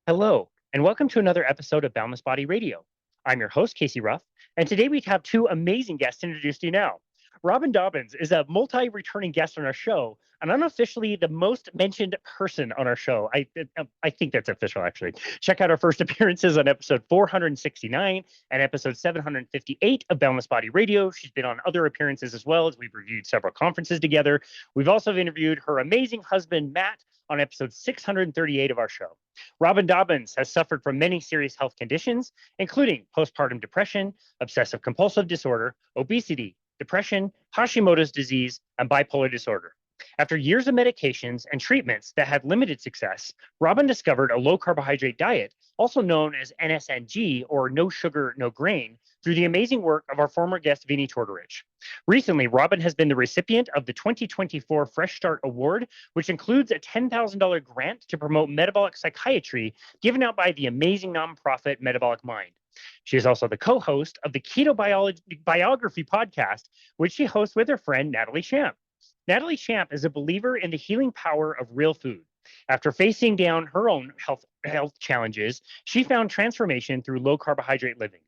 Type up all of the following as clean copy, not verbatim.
Hello, and welcome to another episode of Boundless Body Radio. I'm your host, Casey Ruff, and today we have two amazing guests to introduce to you now. Robyn Dobbins is a multi-returning guest on our show, and unofficially the most mentioned person on our show. I think that's official, actually. Check out our first appearances on episode 469 and episode 758 of Boundless Body Radio. She's been on other appearances as well, as we've reviewed several conferences together. We've also interviewed her amazing husband, Matt, on episode 638 of our show. Robyn Dobbins has suffered from many serious health conditions, including postpartum depression, obsessive compulsive disorder, obesity, depression, Hashimoto's disease, and bipolar disorder. After years of medications and treatments that had limited success, Robyn discovered a low-carbohydrate diet, also known as NSNG, or no sugar, no grain, through the amazing work of our former guest, Vinnie Tortorich. Recently, Robyn has been the recipient of the 2024 Fresh Start Award, which includes a $10,000 grant to promote metabolic psychiatry given out by the amazing nonprofit Metabolic Mind. She is also the co-host of the Ketobiography Podcast, which she hosts with her friend, Natalie Shamp. Natalie Shamp is a believer in the healing power of real food. After facing down her own health challenges, she found transformation through low-carbohydrate living.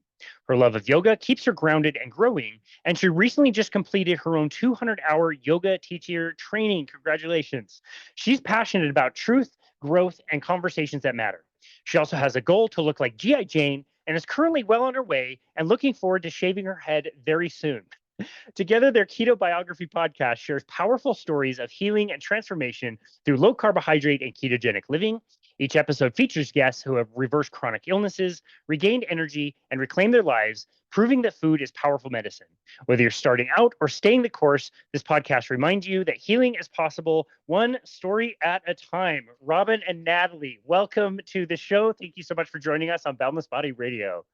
Her love of yoga keeps her grounded and growing, and she recently just completed her own 200-hour yoga teacher training. Congratulations. She's passionate about truth, growth, and conversations that matter. She also has a goal to look like G.I. Jane and is currently well on her way and looking forward to shaving her head very soon. Together, their Ketobiography podcast shares powerful stories of healing and transformation through low carbohydrate and ketogenic living. Each episode features guests who have reversed chronic illnesses, regained energy, and reclaimed their lives, proving that food is powerful medicine. Whether you're starting out or staying the course, this podcast reminds you that healing is possible one story at a time. Robyn and Natalie, welcome to the show. Thank you so much for joining us on Boundless Body Radio.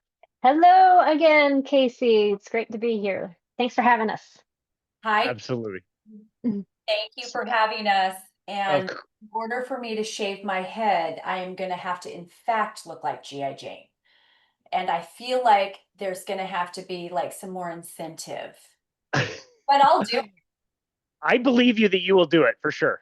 Hello again, Casey. It's great to be here. Thanks for having us. Hi. Absolutely. Thank you for having us. And in order for me to shave my head, I am going to have to, in fact, look like G.I. Jane. And I feel like there's going to have to be like some more incentive. But I'll do it. I believe you that you will do it for sure.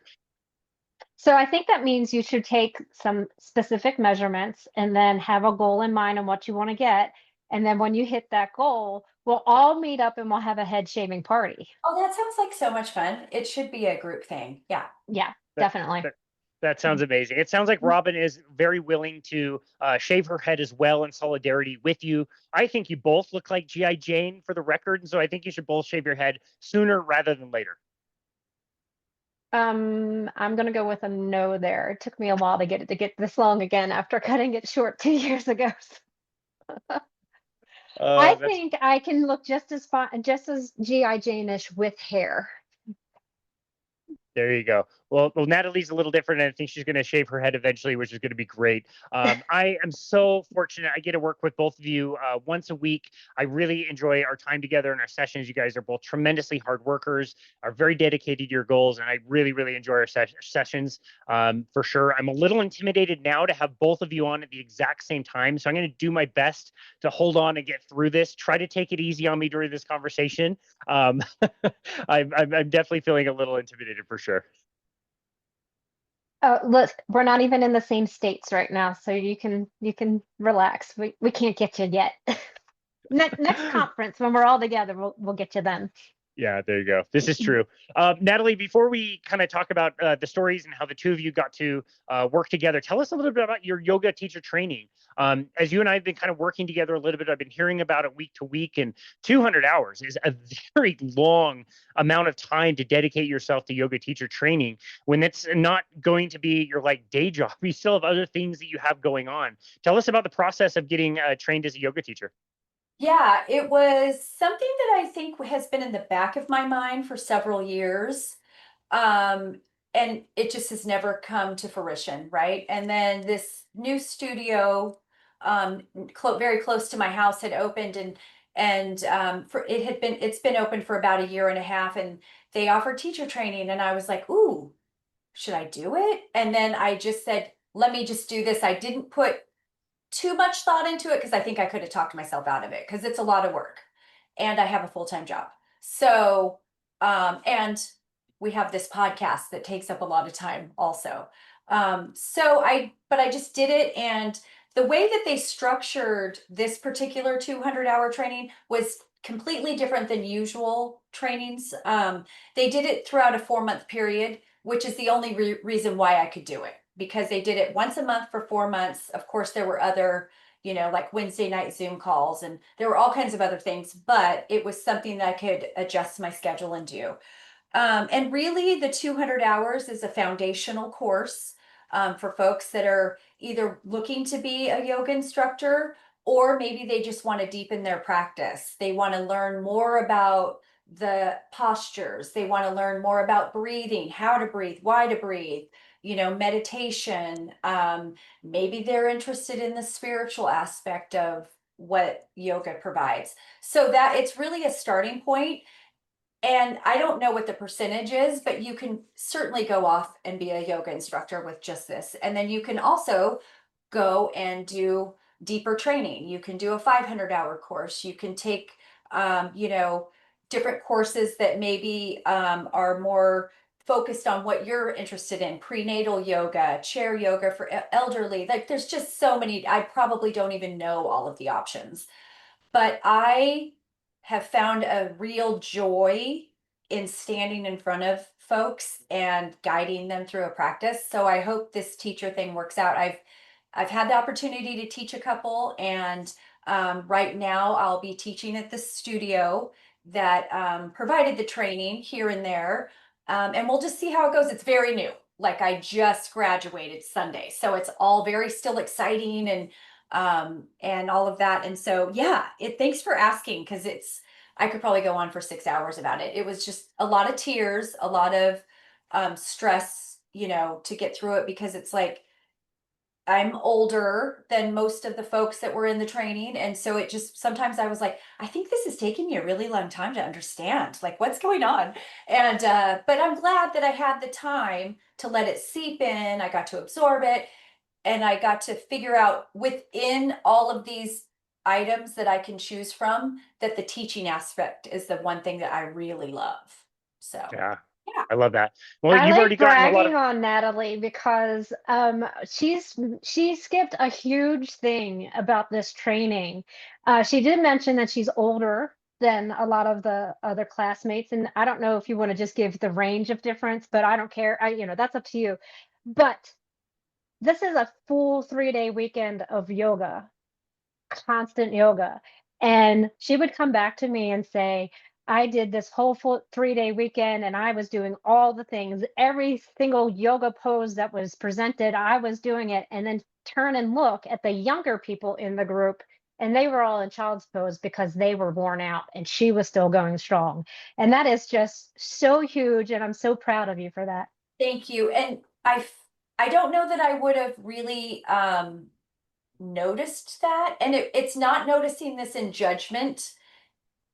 So I think that means you should take some specific measurements and then have a goal in mind on what you want to get. And then when you hit that goal, we'll all meet up and we'll have a head shaving party. Oh, that sounds like so much fun. It should be a group thing. Yeah. Yeah, definitely. That sounds amazing. It sounds like Robyn is very willing to shave her head as well in solidarity with you. I think you both look like G.I. Jane for the record. And so I think you should both shave your head sooner rather than later. I'm going to go with a no there. It took me a while to get this long again after cutting it short 2 years ago. I think I can look just as G.I. Jane-ish with hair. There you go. Well, Natalie's a little different, and I think she's going to shave her head eventually, which is going to be great. I am so fortunate. I get to work with both of you once a week. I really enjoy our time together and our sessions. You guys are both tremendously hard workers, are very dedicated to your goals, and I really, really enjoy our sessions for sure. I'm a little intimidated now to have both of you on at the exact same time, so I'm going to do my best to hold on and get through this. Try to take it easy on me during this conversation. I'm definitely feeling a little intimidated for sure. Look, we're not even in the same states right now, so you can relax. We can't get you yet. Next conference when we're all together, we'll get you then. Yeah, there you go. This is true. Natalie, before we kind of talk about the stories and how the two of you got to work together, tell us a little bit about your yoga teacher training. As you and I have been kind of working together a little bit, I've been hearing about it week to week, and 200 hours is a very long amount of time to dedicate yourself to yoga teacher training when it's not going to be your like day job. You still have other things that you have going on. Tell us about the process of getting trained as a yoga teacher. Yeah, it was something that I think has been in the back of my mind for several years. And it just has never come to fruition, right? And then this new studio, very close to my house, had opened, and it's been open for about a year and a half, and they offered teacher training, and I was like, ooh, should I do it? And then I just said, let me just do this. I didn't put too much thought into it because I think I could have talked myself out of it because it's a lot of work and I have a full-time job. So, and we have this podcast that takes up a lot of time also. But I just did it. And the way that they structured this particular 200-hour training was completely different than usual trainings. They did it throughout a 4-month period, which is the only reason why I could do it, because they did it once a month for 4 months. Of course, there were other, like Wednesday night Zoom calls, and there were all kinds of other things, but it was something that I could adjust my schedule and do. And really, the 200 hours is a foundational course for folks that are either looking to be a yoga instructor, or maybe they just want to deepen their practice. They want to learn more about the postures. They want to learn more about breathing, how to breathe, why to breathe, meditation. Maybe they're interested in the spiritual aspect of what yoga provides. So that it's really a starting point. And I don't know what the percentage is, but you can certainly go off and be a yoga instructor with just this. And then you can also go and do deeper training. You can do a 500-hour course. You can take, different courses that maybe are more focused on what you're interested in: prenatal yoga, chair yoga for elderly. Like, there's just so many. I probably don't even know all of the options, but I have found a real joy in standing in front of folks and guiding them through a practice. So I hope this teacher thing works out. I've had the opportunity to teach a couple, and right now I'll be teaching at the studio that provided the training here and there, and we'll just see how it goes. It's very new. Like, I just graduated Sunday, so it's all very still exciting, and all of that. And so, yeah, thanks for asking, because I could probably go on for 6 hours about it. It was just a lot of tears, a lot of stress, to get through it, because it's like, I'm older than most of the folks that were in the training. And so it just, sometimes I was like, I think this is taking me a really long time to understand, like, what's going on. And, but I'm glad that I had the time to let it seep in. I got to absorb it, and I got to figure out within all of these items that I can choose from, that the teaching aspect is the one thing that I really love. So, Yeah. yeah. I love that. Well, I you've already like gotten a lot bragging of. on Natalie because she skipped a huge thing about this training. She did mention that she's older than a lot of the other classmates, and I don't know if you want to just give the range of difference, but I don't care. That's up to you. But this is a full 3-day weekend of yoga, constant yoga. And she would come back to me and say, I did this whole full 3-day weekend, and I was doing all the things, every single yoga pose that was presented, I was doing it. And then turn and look at the younger people in the group, and they were all in child's pose because they were worn out, and she was still going strong. And that is just so huge. And I'm so proud of you for that. Thank you. And I don't know that I would have really noticed that. And it's not noticing this in judgment.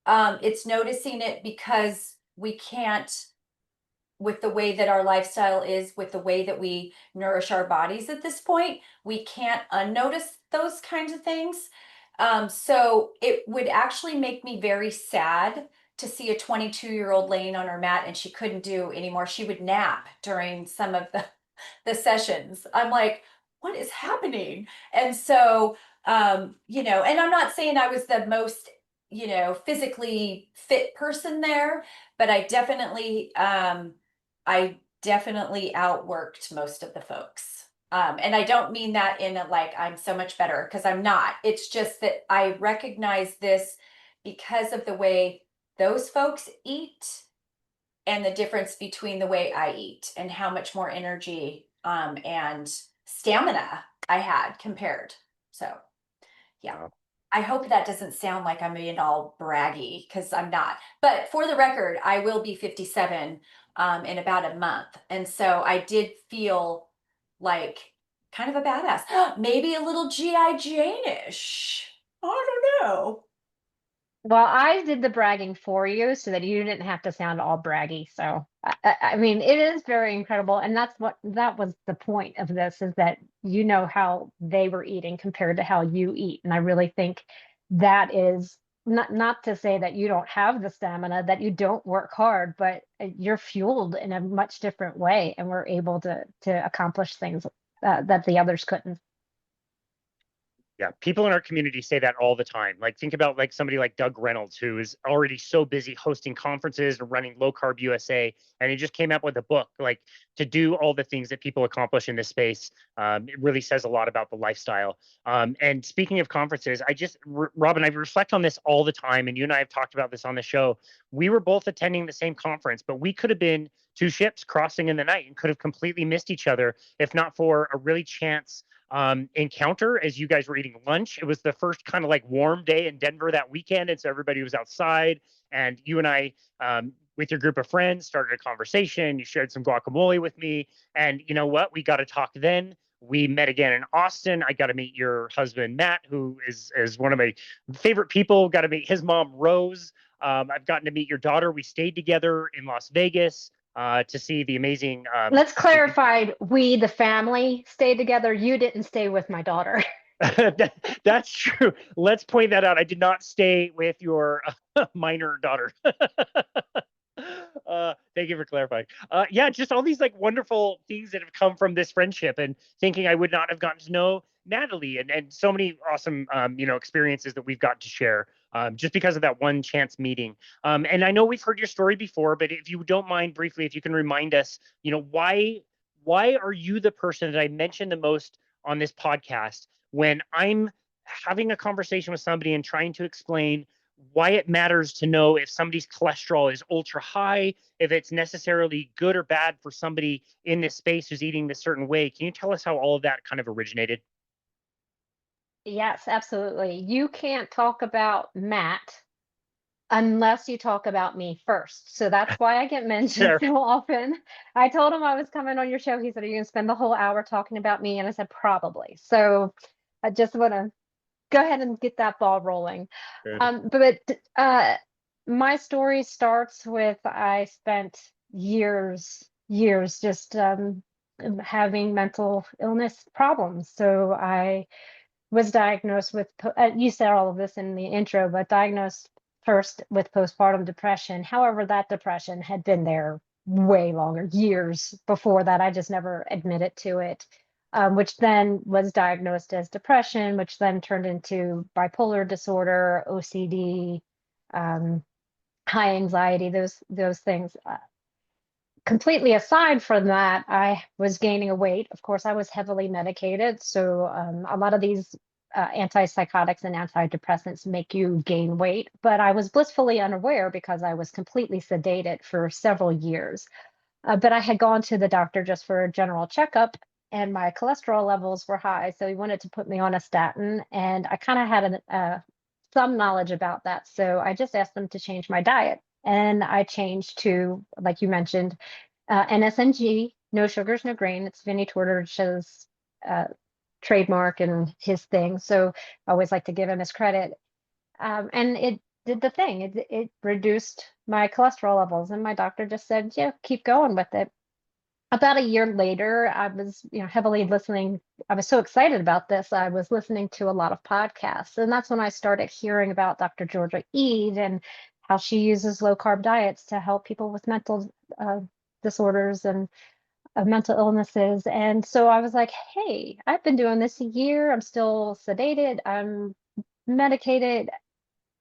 It's noticing it because we can't, with the way that our lifestyle is, with the way that we nourish our bodies at this point, we can't unnotice those kinds of things. So it would actually make me very sad to see a 22-year-old laying on her mat and she couldn't do anymore. She would nap during some of the sessions. I'm like, what is happening? And so, and I'm not saying I was the most, physically fit person there, but I definitely outworked most of the folks. And I don't mean that in a, like, I'm so much better, because I'm not. It's just that I recognize this because of the way those folks eat, and the difference between the way I eat and how much more energy and stamina I had compared. So, yeah. Wow. I hope that doesn't sound like I'm being all braggy, because I'm not. But for the record, I will be 57 in about a month. And so I did feel like kind of a badass, maybe a little G.I. Jane-ish. I don't know. Well, I did the bragging for you so that you didn't have to sound all braggy. So, I mean, it is very incredible. And that was the point of this, is that how they were eating compared to how you eat. And I really think that is not to say that you don't have the stamina, that you don't work hard, but you're fueled in a much different way, and we're able to accomplish things that the others couldn't. Yeah, people in our community say that all the time. Like, think about like somebody like Doug Reynolds, who is already so busy hosting conferences and running Low Carb USA, and he just came out with a book. Like, to do all the things that people accomplish in this space, it really says a lot about the lifestyle. And speaking of conferences, Robyn, I reflect on this all the time, and you and I have talked about this on the show. We were both attending the same conference, but we could have been two ships crossing in the night and could have completely missed each other if not for a really chance encounter as you guys were eating lunch. It was the first kind of like warm day in Denver that weekend, and so everybody was outside, and you and I with your group of friends started a conversation. You shared some guacamole with me, and you know what, we got to talk then. We met again in Austin. I got to meet your husband Matt, who is one of my favorite people. Got to meet his mom Rose. I've gotten to meet your daughter. We stayed together in Las Vegas to see the amazing. Let's clarify, we, the family, stayed together. You didn't stay with my daughter. That's true. Let's point that out. I did not stay with your minor daughter. Thank you for clarifying. Yeah, just all these like wonderful things that have come from this friendship, and thinking I would not have gotten to know Natalie, and so many awesome experiences that we've got to share just because of that one chance meeting. And I know we've heard your story before, but if you don't mind briefly, if you can remind us, why are you the person that I mention the most on this podcast when I'm having a conversation with somebody and trying to explain why it matters to know if somebody's cholesterol is ultra high, if it's necessarily good or bad for somebody in this space who's eating this certain way? Can you tell us how all of that kind of originated? Yes, absolutely. You can't talk about Matt unless you talk about me first. So that's why I get mentioned Sure. so often. I told him I was coming on your show. He said, "Are you going to spend the whole hour talking about me?" And I said, "Probably." So I just want to go ahead and get that ball rolling. But my story starts with, I spent years just having mental illness problems. So I was diagnosed with, you said all of this in the intro, but diagnosed first with postpartum depression. However, that depression had been there way longer, years before that. I just never admitted to it, which then was diagnosed as depression, which then turned into bipolar disorder, OCD, high anxiety, those things. Completely aside from that, I was gaining a weight. Of course, I was heavily medicated. So a lot of these antipsychotics and antidepressants make you gain weight, but I was blissfully unaware because I was completely sedated for several years. But I had gone to the doctor just for a general checkup, and my cholesterol levels were high. So he wanted to put me on a statin, and I kind of had some knowledge about that. So I just asked them to change my diet. And I changed to, like you mentioned, NSNG, no sugars, no grain. It's Vinnie Tortorich's trademark and his thing. So I always like to give him his credit. And it did the thing. It reduced my cholesterol levels. And my doctor just said, yeah, keep going with it. About a year later, I was, heavily listening. I was so excited about this. I was listening to a lot of podcasts. And that's when I started hearing about Dr. Georgia Ede and how she uses low carb diets to help people with mental disorders and mental illnesses. And so I was like, hey, I've been doing this a year. I'm still sedated. I'm medicated.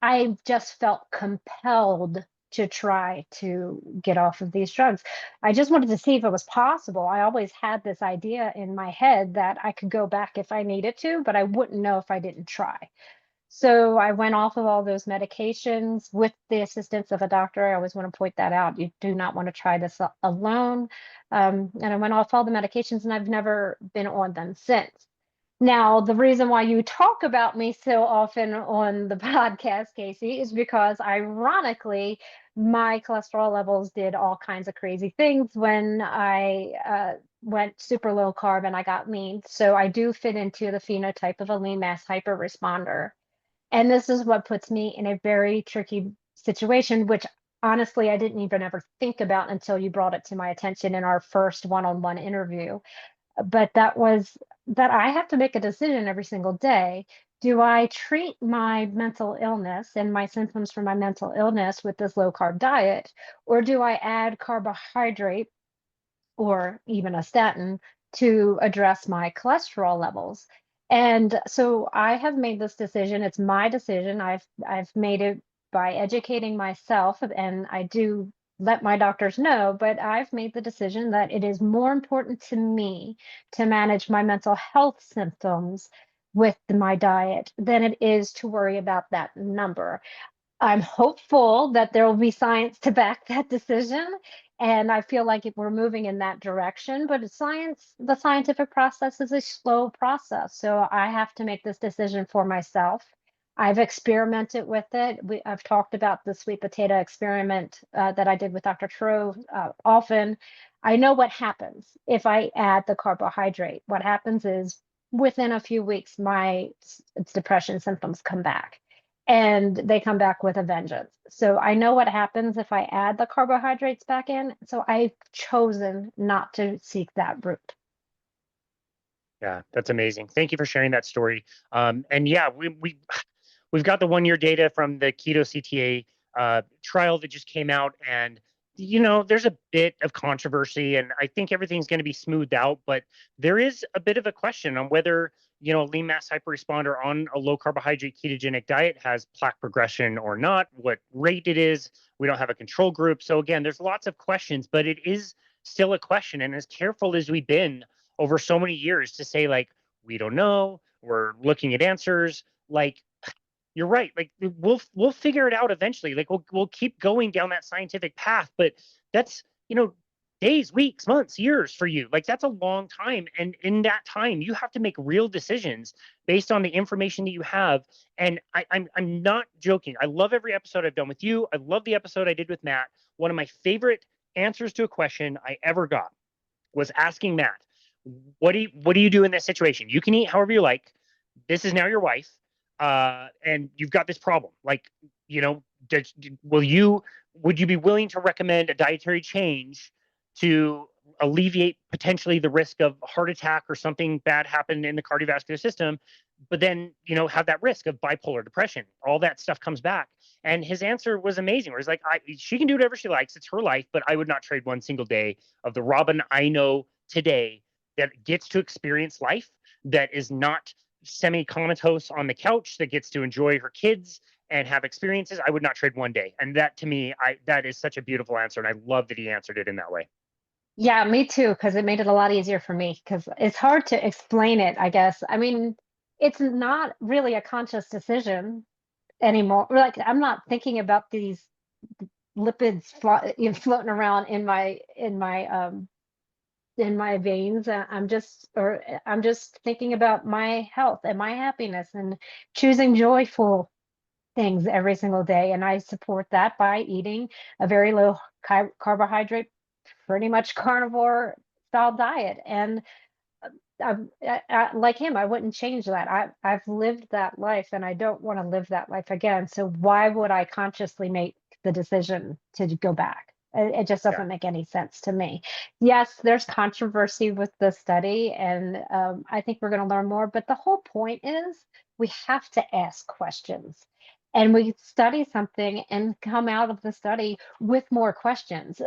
I just felt compelled to try to get off of these drugs. I just wanted to see if it was possible. I always had this idea in my head that I could go back if I needed to, but I wouldn't know if I didn't try. So I went off of all those medications with the assistance of a doctor. I always want to point that out. You do not want to try this alone. And I went off all the medications, and I've never been on them since. Now, the reason why you talk about me so often on the podcast, Casey, is because ironically, my cholesterol levels did all kinds of crazy things when I went super low carb and I got lean. So I do fit into the phenotype of a lean mass hyperresponder. And this is what puts me in a very tricky situation, which honestly, I didn't even ever think about until you brought it to my attention in our first one-on-one interview. But that was that I have to make a decision every single day. Do I treat my mental illness and my symptoms from my mental illness with this low carb diet, or do I add carbohydrate or even a statin to address my cholesterol levels? And so I have made this decision. It's my decision. I've made it by educating myself, and I do let my doctors know, but I've made the decision that it is more important to me to manage my mental health symptoms with my diet than it is to worry about that number. I'm hopeful that there will be science to back that decision. And I feel like if we're moving in that direction, but the scientific process is a slow process. So I have to make this decision for myself. I've experimented with it. I've talked about the sweet potato experiment that I did with Dr. Tro often. I know what happens if I add the carbohydrate. What happens is within a few weeks, my depression symptoms come back, and they come back with a vengeance. So I know what happens if I add the carbohydrates back in. So I've chosen not to seek that route. Yeah, that's amazing. Thank you for sharing that story. And yeah, we've got the 1-year data from the Keto CTA trial that just came out, and there's a bit of controversy, and I think everything's going to be smoothed out, but there is a bit of a question on whether lean mass hyperresponder on a low carbohydrate ketogenic diet has plaque progression or not, what rate it is. We don't have a control group. So again, there's lots of questions, but it is still a question. And as careful as we've been over so many years to say, like, we don't know, we're looking at answers, like, you're right. Like, we'll figure it out eventually. Like, we'll keep going down that scientific path, but that's, days, weeks, months, years for you. Like, that's a long time. And in that time, you have to make real decisions based on the information that you have. And I'm not joking. I love every episode I've done with you. I love the episode I did with Matt. One of my favorite answers to a question I ever got was asking Matt, what do you do in this situation? You can eat however you like. This is now your wife. And you've got this problem. Like, would you be willing to recommend a dietary change to alleviate potentially the risk of heart attack or something bad happen in the cardiovascular system, but then, have that risk of bipolar depression? All that stuff comes back. And his answer was amazing, where he's like, she can do whatever she likes. It's her life, but I would not trade one single day of the Robyn I know today that gets to experience life, that is not semi-comatose on the couch, that gets to enjoy her kids and have experiences. I would not trade one day. And that, to me, that is such a beautiful answer. And I love that he answered it in that way. Yeah, me too, because it made it a lot easier for me, because it's hard to explain it, I guess. I mean, it's not really a conscious decision anymore. Like, I'm not thinking about these lipids floating around in my veins. I'm just thinking about my health and my happiness and choosing joyful things every single day. And I support that by eating a very low carbohydrate, pretty much carnivore style diet. And like him, I wouldn't change that. I've lived that life, and I don't want to live that life again. So why would I consciously make the decision to go back? It just doesn't make any sense to me. Yes, there's controversy with the study, and I think we're going to learn more. But the whole point is we have to ask questions. And we study something and come out of the study with more questions.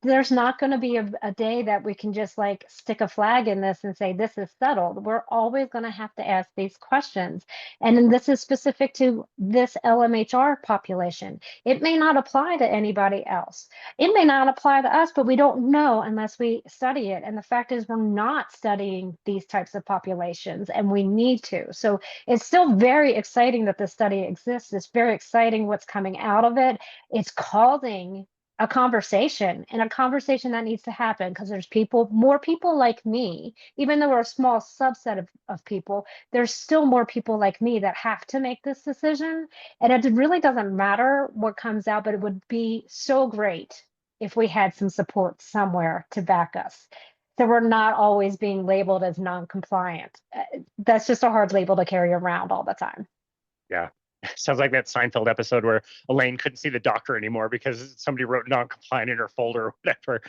There's not going to be a day that we can just like stick a flag in this and say this is settled. We're always going to have to ask these questions. And then this is specific to this LMHR population. It may not apply to anybody else. It may not apply to us, but we don't know unless we study it. And the fact is, we're not studying these types of populations, and we need to. So it's still very exciting that this study exists. It's very exciting what's coming out of it. It's causing a conversation, and a conversation that needs to happen, because there's more people like me. Even though we're a small subset of people, there's still more people like me that have to make this decision. And it really doesn't matter what comes out, but it would be so great if we had some support somewhere to back us, so we're not always being labeled as non-compliant. That's just a hard label to carry around all the time. Yeah. Sounds like that Seinfeld episode where Elaine couldn't see the doctor anymore because somebody wrote non-compliant in her folder or whatever.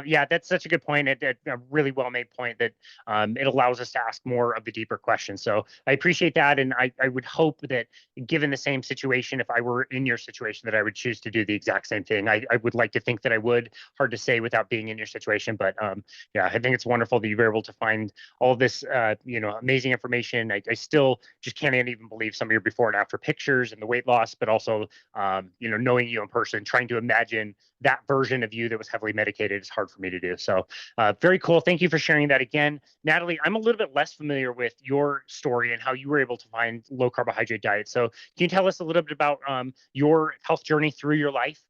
Yeah, that's such a good point. A really well-made point that it allows us to ask more of the deeper questions. So I appreciate that. And I would hope that given the same situation, if I were in your situation, that I would choose to do the exact same thing. I would like to think that I would. Hard to say without being in your situation. But yeah, I think it's wonderful that you were able to find all this, amazing information. I still just can't even believe some of your before and after pictures and the weight loss, but also, knowing you in person, trying to imagine that version of you that was heavily medicated is hard for me to do. So very cool. Thank you for sharing that again. Natalie, I'm a little bit less familiar with your story and how you were able to find low carbohydrate diet. So can you tell us a little bit about your health journey through your life?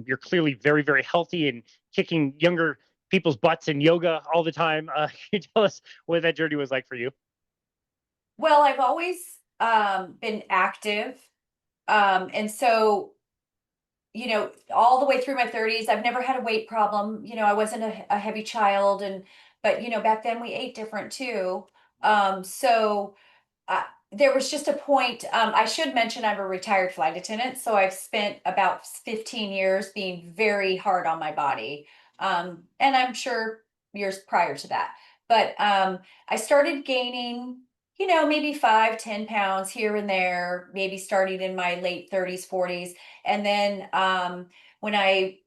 You're clearly very, very healthy and kicking younger people's butts in yoga all the time. Can you tell us what that journey was like for you? Well, I've always been active. And so, all the way through my 30s, I've never had a weight problem. I wasn't a heavy child. But, back then we ate different too. So there was just a point. I should mention I'm a retired flight attendant. So I've spent about 15 years being very hard on my body. And I'm sure years prior to that. But I started gaining maybe 5-10 pounds here and there, maybe starting in my late 30s, 40s. And then when I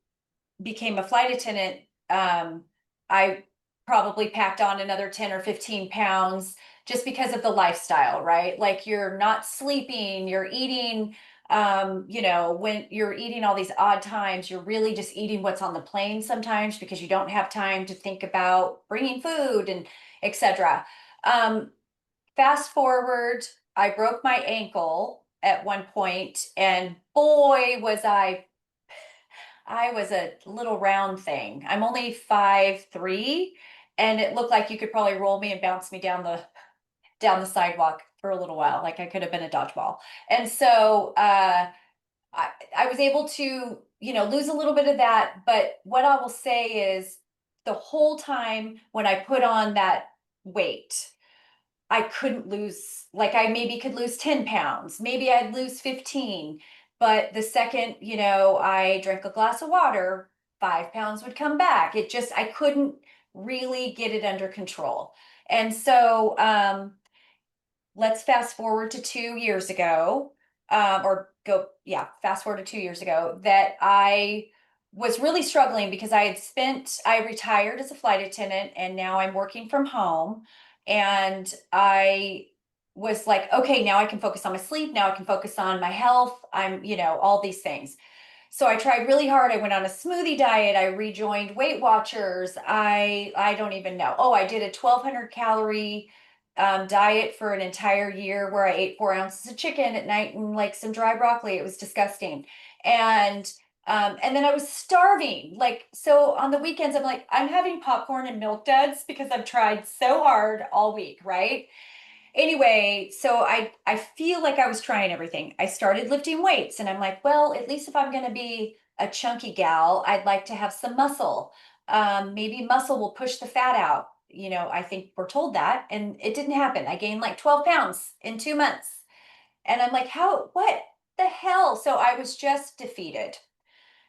became a flight attendant, I probably packed on another 10 or 15 pounds just because of the lifestyle, right? Like you're not sleeping, you're eating, when you're eating all these odd times, you're really just eating what's on the plane sometimes because you don't have time to think about bringing food and etc. Fast forward, I broke my ankle at one point, and boy, was I was a little round thing. I'm only 5'3", and it looked like you could probably roll me and bounce me down the sidewalk for a little while. Like I could have been a dodgeball. And so I was able to, lose a little bit of that. But what I will say is the whole time when I put on that weight, I couldn't lose, like I maybe could lose 10 pounds, maybe I'd lose 15. But the second, I drank a glass of water, 5 pounds would come back. I couldn't really get it under control. And so let's fast forward to 2 years ago, fast forward to 2 years ago that I was really struggling because I retired as a flight attendant and now I'm working from home. And I was like, okay, now I can focus on my sleep. Now I can focus on my health. All these things. So I tried really hard. I went on a smoothie diet. I rejoined Weight Watchers. I don't even know. Oh, I did a 1,200 calorie diet for an entire year where I ate 4 ounces of chicken at night and like some dry broccoli. It was disgusting. And then I was starving. Like, so on the weekends, I'm like, I'm having popcorn and milk duds because I've tried so hard all week, right? Anyway, so I feel like I was trying everything. I started lifting weights and I'm like, well, at least if I'm going to be a chunky gal, I'd like to have some muscle. Maybe muscle will push the fat out. I think we're told that, and it didn't happen. I gained like 12 pounds in 2 months. And I'm like, what the hell? So I was just defeated.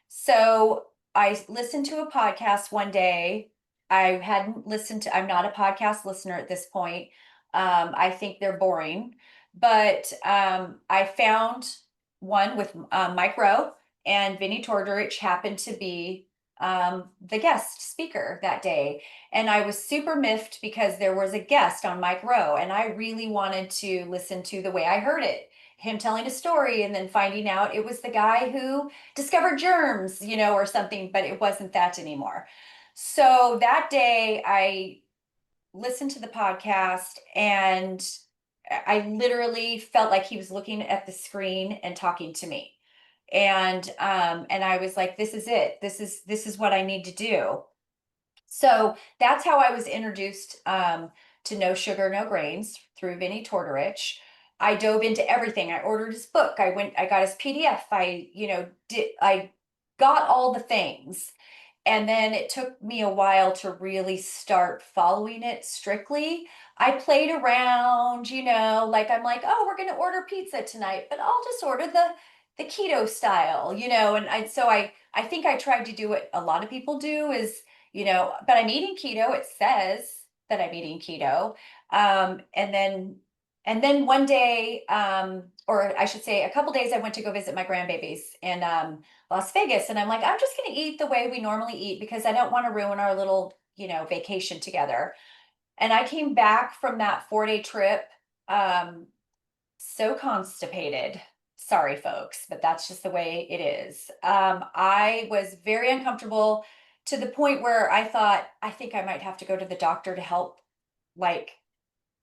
So I listened to a podcast one day. I hadn't listened to, I'm not a podcast listener at this point. I think they're boring, but I found one with Mike Rowe, and Vinnie Tortorich happened to be the guest speaker that day. And I was super miffed because there was a guest on Mike Rowe, and I really wanted to listen to the way I heard it, him telling a story and then finding out it was the guy who discovered germs, or something, but it wasn't that anymore. So that day I listened to the podcast and I literally felt like he was looking at the screen and talking to me. And I was like, this is it. This is what I need to do. So that's how I was introduced to No Sugar, No Grains through Vinnie Tortorich. I dove into everything. I ordered his book. I got his PDF. I got all the things. And then it took me a while to really start following it strictly. I played around, like I'm like, oh, we're going to order pizza tonight, but I'll just order the keto style, I think I tried to do what a lot of people do is, but I'm eating keto. It says that I'm eating keto. And then one day, or I should say a couple days, I went to go visit my grandbabies in Las Vegas. And I'm like, I'm just going to eat the way we normally eat because I don't want to ruin our little, vacation together. And I came back from that 4-day trip, so constipated. Sorry, folks, but that's just the way it is. I was very uncomfortable to the point where I thought, I think I might have to go to the doctor to help, like,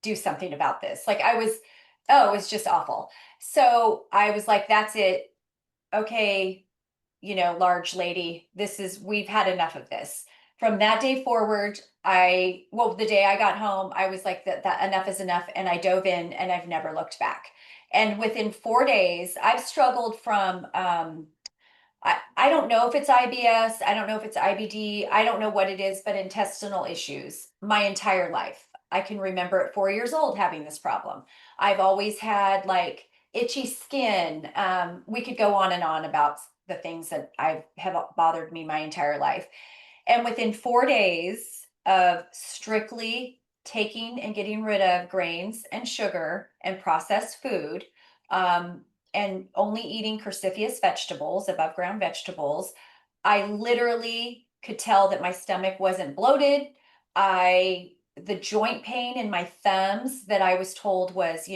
do something about this. Like it was just awful. So I was like, that's it. Okay, large lady, we've had enough of this. From that day forward, the day I got home, I was like, that enough is enough. And I dove in and I've never looked back. And within 4 days, I've struggled from, I don't know if it's IBS. I don't know if it's IBD. I don't know what it is, but intestinal issues my entire life. I can remember at 4 years old having this problem. I've always had like itchy skin. We could go on and on about the things that have bothered me my entire life. And within 4 days of strictly taking and getting rid of grains and sugar and processed food, and only eating cruciferous vegetables, above ground vegetables, I literally could tell that my stomach wasn't bloated. The joint pain in my thumbs that I was told was,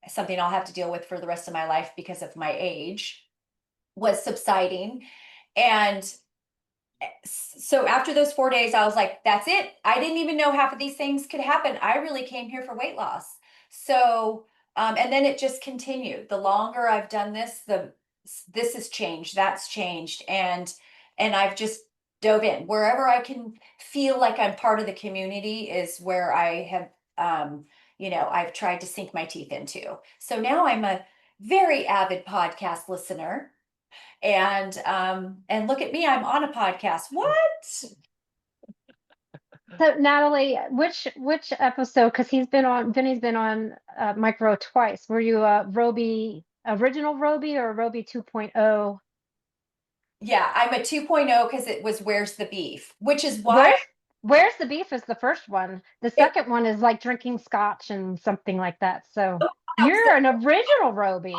something I'll have to deal with for the rest of my life because of my age, was subsiding. And so after those 4 days, I was like, that's it. I didn't even know half of these things could happen. I really came here for weight loss. So, and then it just continued. The longer I've done this, this has changed, that's changed. And I've just dove in wherever I can feel like I'm part of the community is where I have, I've tried to sink my teeth into. So now I'm a very avid podcast listener. And look at me, I'm on a podcast. What? So Natalie, which episode? Because Vinny's been on Micro twice. Were you original Roby or Roby 2.0? Yeah, I'm a 2.0 because it was Where's the Beef, which is why Where's the Beef is the first one. The second one is like drinking scotch and something like that. So you're an original Roby.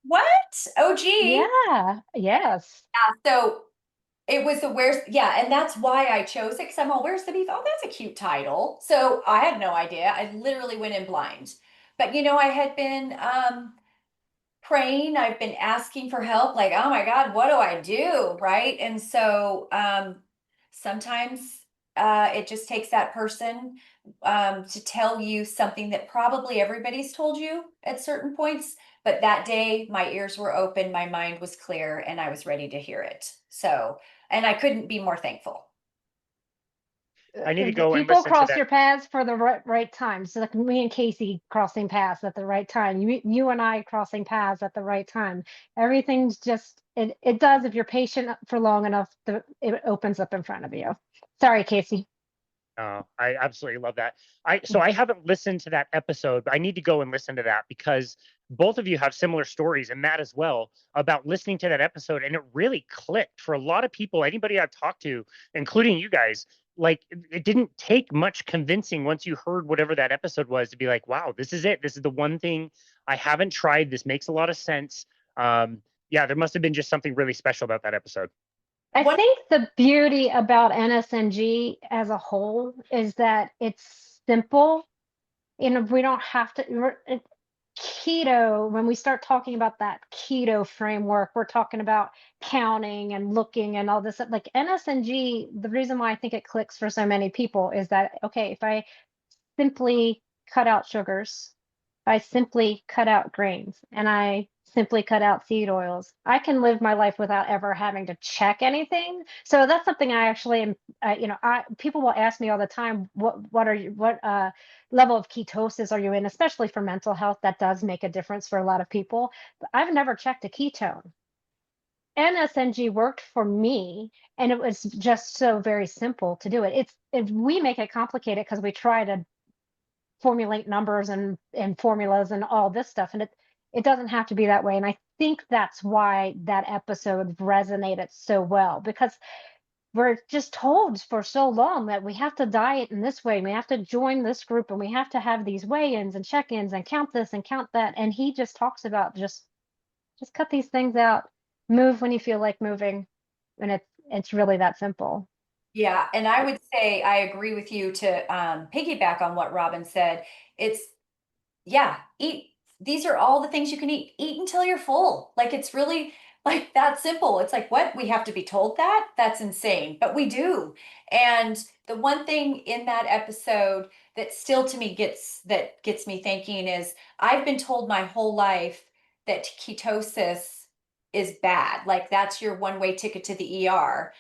What? OG? Yeah. Yes. Yeah. So it was and that's why I chose it. Because I'm all, Where's the Beef? Oh, that's a cute title. So I had no idea. I literally went in blind. But I had been praying, I've been asking for help, like, oh my God, what do I do? Right. And so sometimes it just takes that person to tell you something that probably everybody's told you at certain points. But that day, my ears were open, my mind was clear, and I was ready to hear it. So, and I couldn't be more thankful. I need to go and people listen to cross that. your paths for the right time. So like me and Casey crossing paths at the right time. You and I crossing paths at the right time. Everything's just it does if you're patient for long enough. It opens up in front of you. Sorry, Casey. Oh, I absolutely love that. I haven't listened to that episode, but I need to go and listen to that because both of you have similar stories, and Matt as well, about listening to that episode. And it really clicked for a lot of people, anybody I've talked to, including you guys. Like it didn't take much convincing once you heard whatever that episode was to be like, wow, this is it. This is the one thing I haven't tried. This makes a lot of sense. Yeah, there must have been just something really special about that episode. I think the beauty about NSNG as a whole is that it's simple. We don't have to. Keto, when we start talking about that keto framework, we're talking about counting and looking and all this. Like NSNG, the reason why I think it clicks for so many people is that, okay, if I simply cut out sugars, I simply cut out grains, and I simply cut out seed oils, I can live my life without ever having to check anything. So that's something I actually am, people will ask me all the time, what level of ketosis are you in, especially for mental health. That does make a difference for a lot of people. But I've never checked a ketone. NSNG worked for me, and it was just so very simple to do it. If we make it complicated because we try to formulate numbers and formulas and all this stuff. And it doesn't have to be that way. And I think that's why that episode resonated so well, because we're just told for so long that we have to diet in this way. We have to join this group and we have to have these weigh-ins and check-ins and count this and count that. And he just talks about just cut these things out, move when you feel like moving. And it's really that simple. Yeah. And I would say I agree with you to piggyback on what Robyn said. It's, yeah, eat. These are all the things you can eat. Eat until you're full. Like, it's really like that simple. It's like, what? We have to be told that? That's insane. But we do. And the one thing in that episode that still to me gets me thinking is I've been told my whole life that ketosis is bad. Like, that's your one-way ticket to the ER.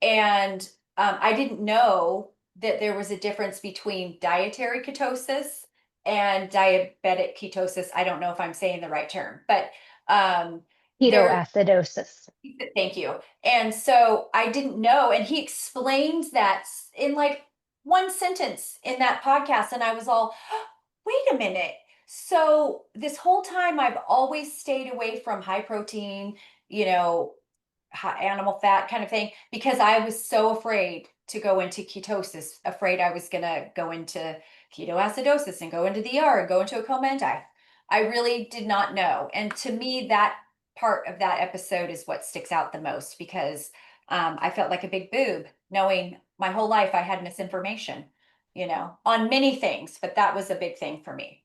And I didn't know that there was a difference between dietary ketosis and diabetic ketosis. I don't know if I'm saying the right term, but Ketoacidosis. thank you. And so I didn't know, and he explains that in like one sentence in that podcast, and I was all, wait a minute. So this whole time I've always stayed away from high protein, high animal fat kind of thing, because I was so afraid to go into ketosis, afraid I was going to go into ketoacidosis and go into the ER and go into a coma and die. I really did not know. And to me, that part of that episode is what sticks out the most, because I felt like a big boob knowing my whole life I had misinformation, on many things, but that was a big thing for me.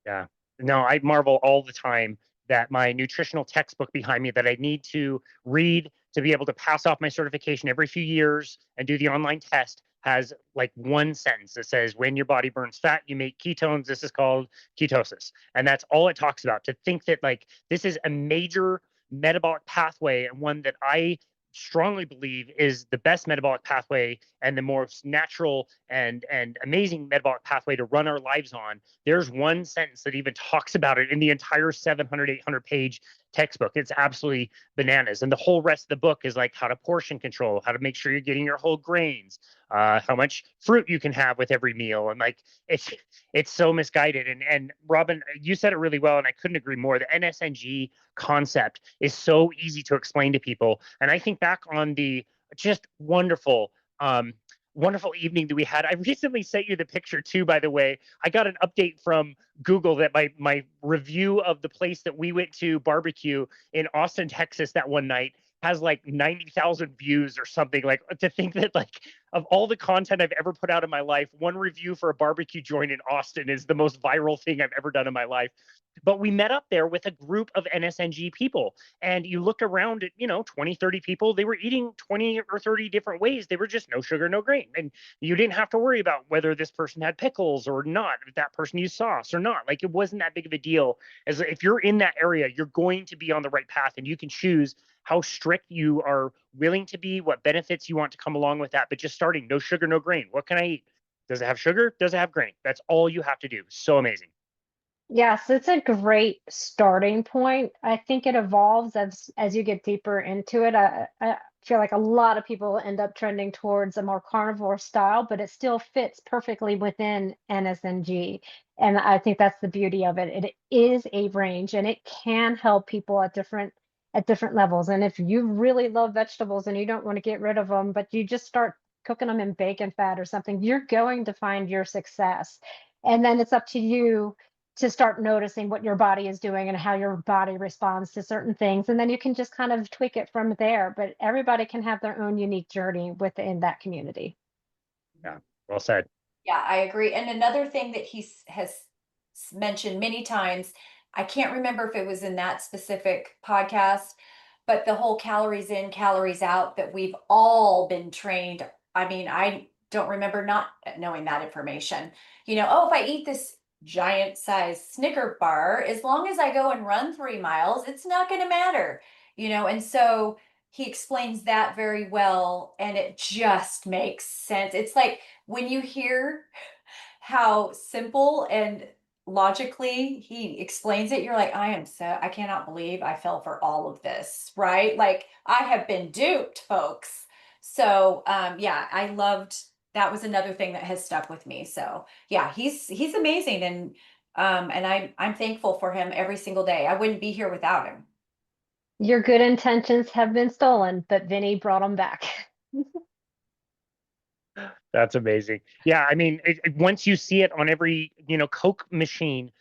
Yeah. No, I marvel all the time that my nutritional textbook behind me that I need to read to be able to pass off my certification every few years and do the online test has like one sentence that says, when your body burns fat, you make ketones. This is called ketosis. And that's all it talks about. To think that like this is a major metabolic pathway, and one that I strongly believe is the best metabolic pathway and the most natural and amazing metabolic pathway to run our lives on. There's one sentence that even talks about it in the entire 700, 800 page textbook. It's absolutely bananas. And the whole rest of the book is like how to portion control, how to make sure you're getting your whole grains, how much fruit you can have with every meal. And like, it's so misguided. And Robyn, you said it really well, and I couldn't agree more. The NSNG concept is so easy to explain to people. And I think back on the just wonderful evening that we had. I recently sent you the picture too, by the way. I got an update from Google that my review of the place that we went to barbecue in Austin, Texas that one night has like 90,000 views or something. Like, to think that like of all the content I've ever put out in my life, one review for a barbecue joint in Austin is the most viral thing I've ever done in my life. But we met up there with a group of NSNG people, and you looked around at 20, 30 people. They were eating 20 or 30 different ways. They were just no sugar, no grain, and you didn't have to worry about whether this person had pickles or not, if that person used sauce or not. Like, it wasn't that big of a deal. As if you're in that area, you're going to be on the right path, and you can choose how strict you are willing to be, what benefits you want to come along with that. But just starting, no sugar, no grain. What can I eat? Does it have sugar? Does it have grain? That's all you have to do. So amazing. Yes, it's a great starting point. I think it evolves as you get deeper into it. I feel like a lot of people end up trending towards a more carnivore style, but it still fits perfectly within NSNG. And I think that's the beauty of it. It is a range, and it can help people at different levels. And if you really love vegetables and you don't want to get rid of them, but you just start cooking them in bacon fat or something, you're going to find your success. And then it's up to you to start noticing what your body is doing and how your body responds to certain things. And then you can just kind of tweak it from there. But everybody can have their own unique journey within that community. Yeah, well said. Yeah, I agree. And another thing that he has mentioned many times, I can't remember if it was in that specific podcast, but the whole calories in, calories out that we've all been trained. I mean, I don't remember not knowing that information. If I eat this giant size Snicker bar, as long as I go and run 3 miles, it's not going to matter, and so he explains that very well, and it just makes sense. It's like when you hear how simple and logically he explains it, you're like, I cannot believe I fell for all of this, right? Like, I have been duped, folks. So yeah, I loved that was another thing that has stuck with me. So yeah, he's amazing. And I'm thankful for him every single day. I wouldn't be here without him. Your good intentions have been stolen, but Vinny brought them back. That's amazing. Yeah, I mean, once you see it on every, Coke machine,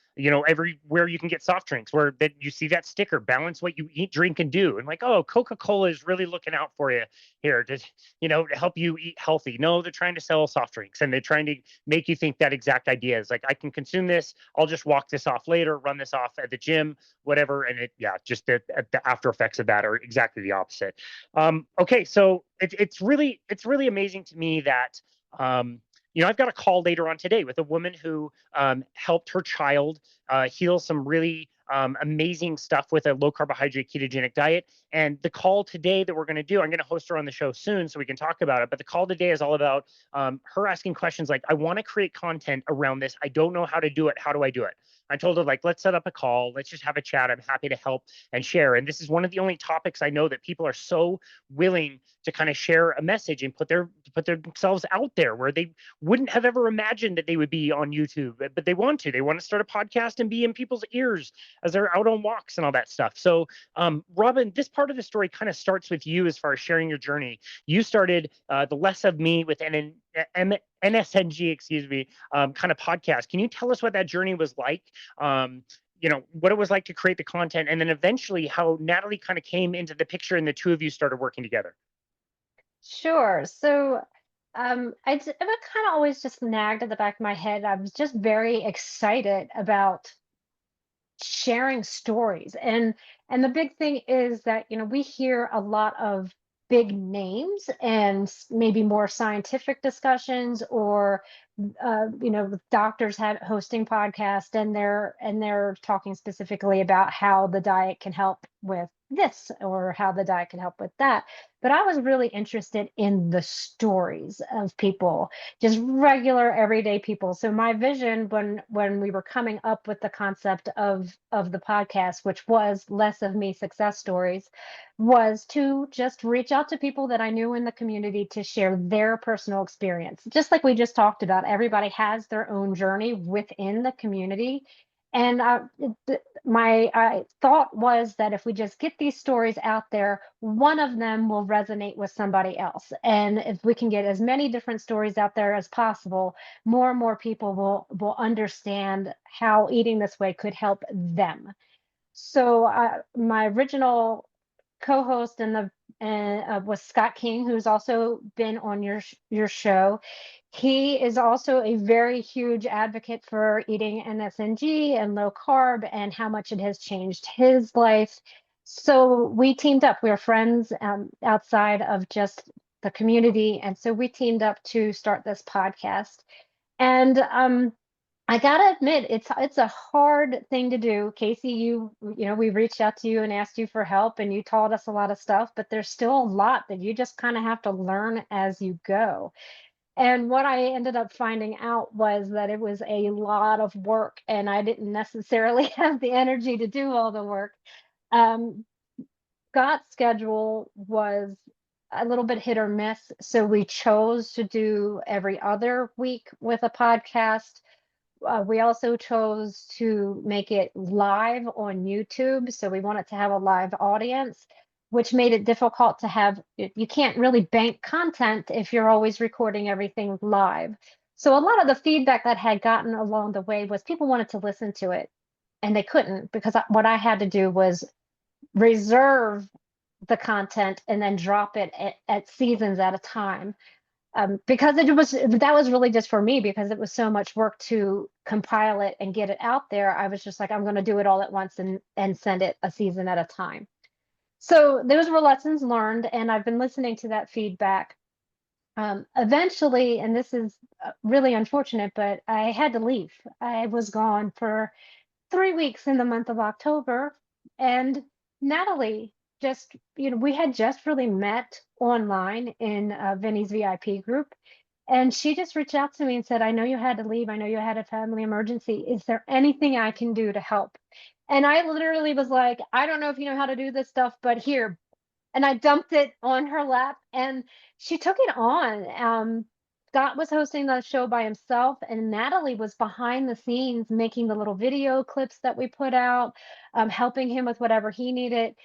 everywhere you can get soft drinks, where that you see that sticker, balance what you eat, drink, and do, and like, oh, Coca-Cola is really looking out for you here to, to help you eat healthy. No, they're trying to sell soft drinks, and they're trying to make you think that exact idea is like, I can consume this, I'll just walk this off later, run this off at the gym, whatever, and just the after effects of that are exactly the opposite. Okay, so it's really amazing to me that I've got a call later on today with a woman who helped her child heal some really amazing stuff with a low carbohydrate ketogenic diet. And the call today that we're going to do, I'm going to host her on the show soon so we can talk about it. But the call today is all about her asking questions like, I want to create content around this. I don't know how to do it. How do I do it? I told her, like, let's set up a call. Let's just have a chat. I'm happy to help and share. And this is one of the only topics I know that people are so willing to kind of share a message and put themselves out there, where they wouldn't have ever imagined that they would be on YouTube, but they want to. They want to start a podcast and be in people's ears as they're out on walks and all that stuff. So, Robyn, this part of the story kind of starts with you as far as sharing your journey. You started the Less of Me with NSNG, kind of podcast. Can you tell us what that journey was like? What it was like to create the content, and then eventually how Natalie kind of came into the picture and the two of you started working together. Sure. So it kind of always just nagged at the back of my head. I was just very excited about sharing stories. And the big thing is that, we hear a lot of big names and maybe more scientific discussions, or doctors hosting podcasts, and they're talking specifically about how the diet can help with this or how the diet can help with that. But I was really interested in the stories of people, just regular everyday people. So my vision when we were coming up with the concept of the podcast, which was Less of Me Success Stories, was to just reach out to people that I knew in the community to share their personal experience. Just like we just talked about, everybody has their own journey within the community. And my thought was that if we just get these stories out there, one of them will resonate with somebody else. And if we can get as many different stories out there as possible, more and more people will understand how eating this way could help them. So my original co-host was Scott King, who's also been on your show. He is also a very huge advocate for eating NSNG and low carb, and how much it has changed his life. So we teamed up. We were friends outside of just the community, and so we teamed up to start this podcast. And I gotta admit, it's a hard thing to do. Casey, we reached out to you and asked you for help, and you taught us a lot of stuff, but there's still a lot that you just kind of have to learn as you go. And what I ended up finding out was that it was a lot of work, and I didn't necessarily have the energy to do all the work. Scott's schedule was a little bit hit or miss, so we chose to do every other week with a podcast. We also chose to make it live on YouTube. So we wanted to have a live audience, which made it difficult to have, you can't really bank content if you're always recording everything live. So a lot of the feedback that I had gotten along the way was people wanted to listen to it and they couldn't, because what I had to do was reserve the content and then drop it at seasons at a time. Because that was really just for me, because it was so much work to compile it and get it out there. I was just like, I'm going to do it all at once and send it a season at a time. So those were lessons learned, and I've been listening to that feedback. Eventually, and this is really unfortunate, but I had to leave. I was gone for 3 weeks in the month of October, and Natalie we had just really met online in Vinnie's VIP group. And she just reached out to me and said, I know you had to leave. I know you had a family emergency. Is there anything I can do to help? And I literally was like, I don't know if you know how to do this stuff, but here. And I dumped it on her lap, and she took it on. Scott was hosting the show by himself, and Natalie was behind the scenes making the little video clips that we put out, helping him with whatever he needed,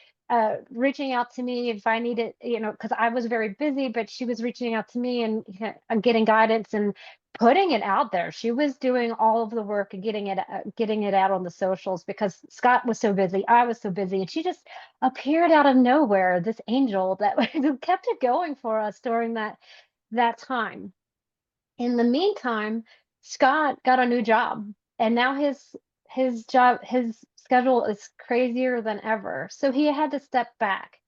reaching out to me if I needed, because I was very busy, but she was reaching out to me and getting guidance and putting it out there. She was doing all of the work and getting it out on the socials because Scott was so busy, I was so busy, and she just appeared out of nowhere, this angel that kept it going for us during that time. In the meantime, Scott got a new job, and now his schedule is crazier than ever. So he had to step back.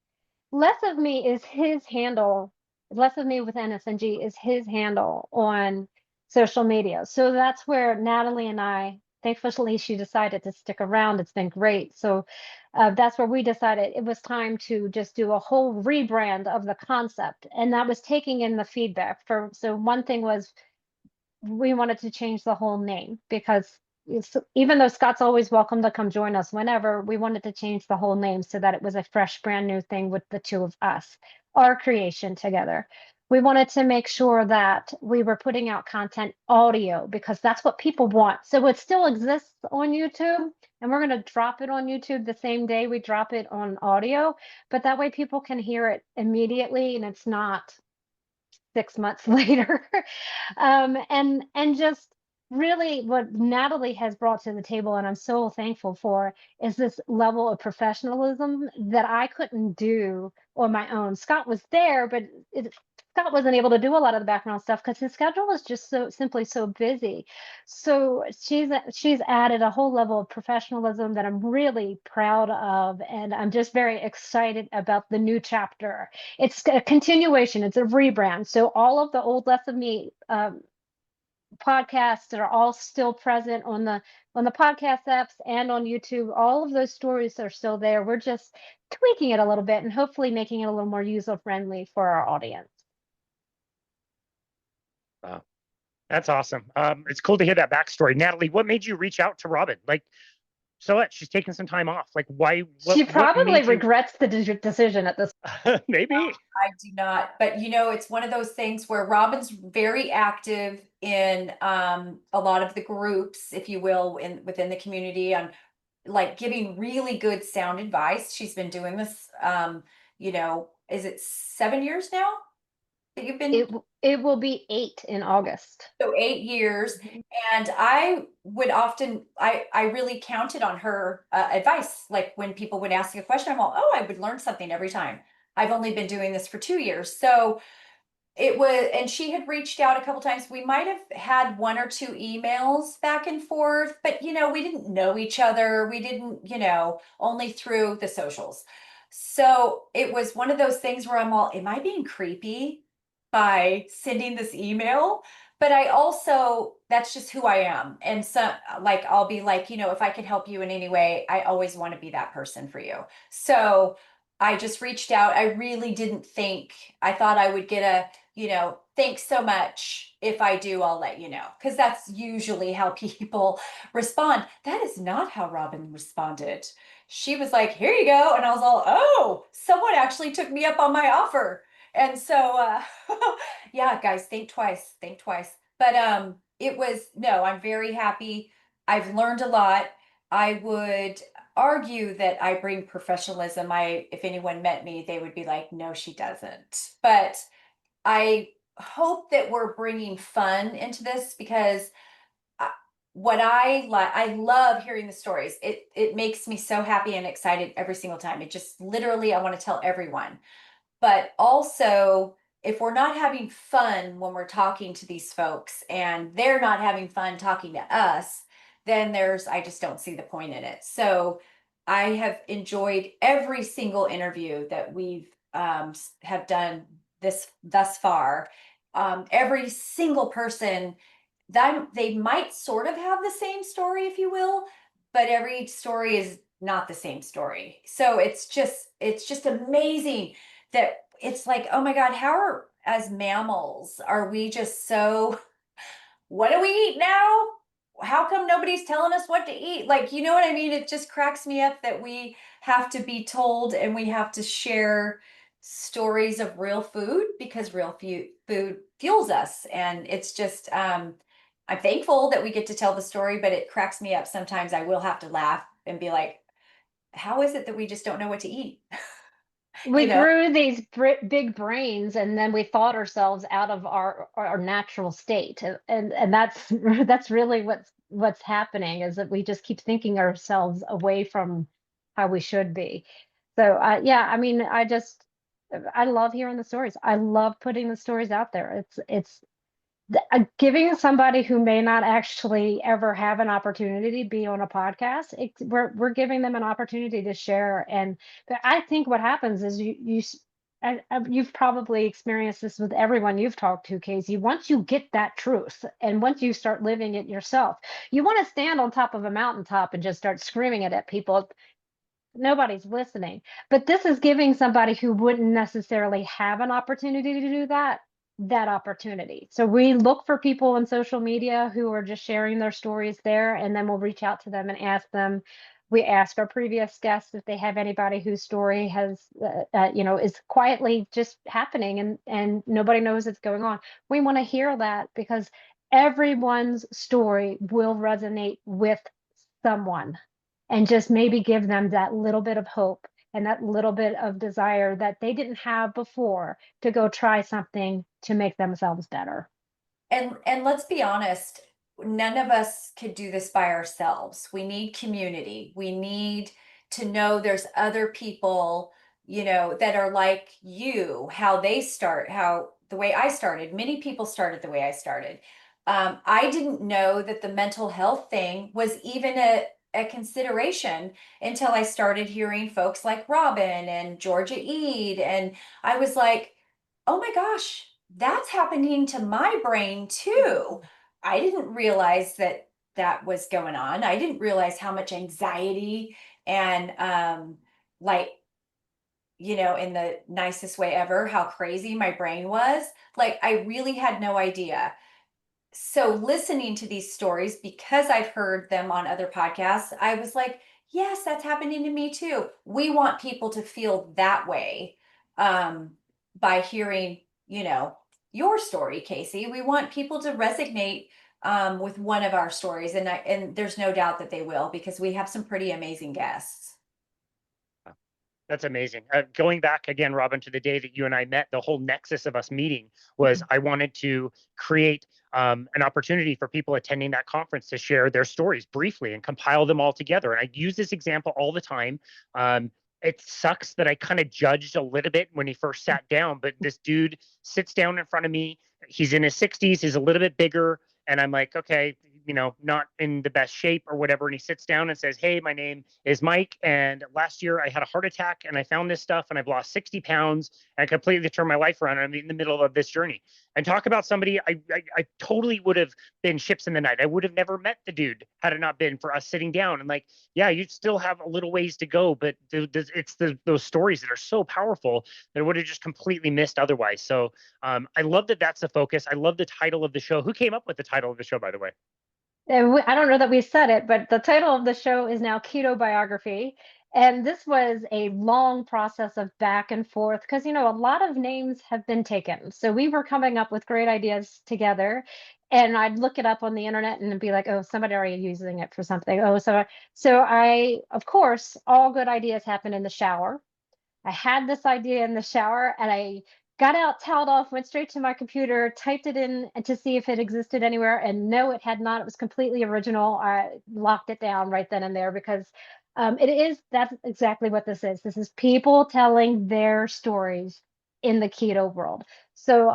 Less of me is his handle. Less of me with NSNG is his handle on social media. So that's where Natalie and I, thankfully, she decided to stick around. It's been great. So that's where we decided it was time to just do a whole rebrand of the concept. And that was taking in the feedback. So one thing was we wanted to change the whole name because even though Scott's always welcome to come join us whenever, we wanted to change the whole name so that it was a fresh, brand new thing with the two of us, our creation together. We wanted to make sure that we were putting out content audio because that's what people want. So it still exists on YouTube, and we're going to drop it on YouTube the same day we drop it on audio, but that way people can hear it immediately and it's not 6 months later. And just really what Natalie has brought to the table, and I'm so thankful for, is this level of professionalism that I couldn't do on my own. Scott was there, but Scott wasn't able to do a lot of the background stuff because his schedule was just so busy. So she's added a whole level of professionalism that I'm really proud of, and I'm just very excited about the new chapter. It's a continuation. It's a rebrand. So all of the old Less of Me podcasts that are all still present on the podcast apps and on YouTube. All of those stories are still there. We're just tweaking it a little bit and hopefully making it a little more user friendly for our audience. Wow, that's awesome. It's cool to hear that backstory. Natalie, what made you reach out to Robyn? Like, so what? She's taking some time off. Like, why? She probably regrets the decision at this point. Maybe. I do not. But, it's one of those things where Robyn's very active in a lot of the groups, if you will, within the community on like giving really good sound advice. She's been doing this, is it 7 years now that you've been? It will be 8 in August. So 8 years. Mm-hmm. And I would often, I really counted on her advice. Like when people would ask a question, I'm all, I would learn something every time. I've only been doing this for 2 years. So it was, and she had reached out a couple times. We might have had 1 or 2 emails back and forth, but we didn't know each other. We didn't, only through the socials. So it was one of those things where I'm all, am I being creepy by sending this email? But I also, that's just who I am. And so like, I'll be like, if I can help you in any way, I always want to be that person for you. So I just reached out. I really didn't think, I thought I would get a, thanks so much. If I do, I'll let you know. Because that's usually how people respond. That is not how Robyn responded. She was like, here you go. And I was all, oh, someone actually took me up on my offer. And so, yeah, guys, think twice. But it was, no, I'm very happy. I've learned a lot. I would argue that I bring professionalism. If anyone met me, they would be like, no, she doesn't. But I hope that we're bringing fun into this because what I love hearing the stories. It makes me so happy and excited every single time. It just literally, I want to tell everyone. But also, if we're not having fun when we're talking to these folks and they're not having fun talking to us, then I just don't see the point in it. So I have enjoyed every single interview that we've have done thus far. Every single person that they might sort of have the same story, if you will, but every story is not the same story. So it's just amazing that it's like, oh my God, as mammals, are we just so, what do we eat now? How come nobody's telling us what to eat? Like, you know what I mean? It just cracks me up that we have to be told and we have to share stories of real food, because real food fuels us. And it's just, I'm thankful that we get to tell the story, but it cracks me up. Sometimes I will have to laugh and be like, how is it that we just don't know what to eat? We You know? grew these big brains, and then we thought ourselves out of our natural state, and that's that's really what's happening, is that we just keep thinking ourselves away from how we should be. So yeah, I mean, I love hearing the stories. I love putting the stories out there. It's giving somebody who may not actually ever have an opportunity to be on a podcast, we're giving them an opportunity to share. And but I think what happens is you've probably experienced this with everyone you've talked to, Casey. Once you get that truth, and once you start living it yourself, you want to stand on top of a mountaintop and just start screaming it at people. Nobody's listening. But this is giving somebody who wouldn't necessarily have an opportunity to do that opportunity. So we look for people on social media who are just sharing their stories there, and then we'll reach out to them and ask them. We ask our previous guests if they have anybody whose story has, is quietly just happening, and nobody knows it's going on. We want to hear that, because everyone's story will resonate with someone, and just maybe give them that little bit of hope and that little bit of desire that they didn't have before, to go try something to make themselves better. And let's be honest, none of us could do this by ourselves. We need community. We need to know there's other people, that are like you, how they start, how the way I started. Many people started the way I started. I didn't know that the mental health thing was even a consideration until I started hearing folks like Robyn and Georgia Ede. And I was like, oh my gosh, that's happening to my brain too. I didn't realize that that was going on. I didn't realize how much anxiety and like, in the nicest way ever, how crazy my brain was. Like, I really had no idea. So listening to these stories, because I've heard them on other podcasts, I was like, yes, that's happening to me too. We want people to feel that way, by hearing, your story, Casey. We want people to resonate with one of our stories, and there's no doubt that they will, because we have some pretty amazing guests. That's amazing. Going back again, Robyn, to the day that you and I met, the whole nexus of us meeting was I wanted to create an opportunity for people attending that conference to share their stories briefly and compile them all together. And I use this example all the time. It sucks that I kind of judged a little bit when he first sat down, but this dude sits down in front of me. He's in his 60s. He's a little bit bigger. And I'm like, okay, not in the best shape or whatever. And he sits down and says, hey, my name is Mike. And last year I had a heart attack and I found this stuff and I've lost 60 pounds and completely turned my life around. I'm in the middle of this journey. And talk about somebody I totally would have been ships in the night. I would have never met the dude had it not been for us sitting down. And like, yeah, you still have a little ways to go, but it's those stories that are so powerful that I would have just completely missed otherwise. So I love that that's the focus. I love the title of the show. Who came up with the title of the show, by the way? I don't know that we said it, but the title of the show is now Ketobiography. And this was a long process of back and forth, because, a lot of names have been taken. So we were coming up with great ideas together. And I'd look it up on the internet and be like, oh, somebody already using it for something. Oh, so I, of course, all good ideas happen in the shower. I had this idea in the shower, and I got out, toweled off, went straight to my computer, typed it in to see if it existed anywhere. And no, it had not. It was completely original. I locked it down right then and there, because that's exactly what this is. This is people telling their stories in the keto world. So,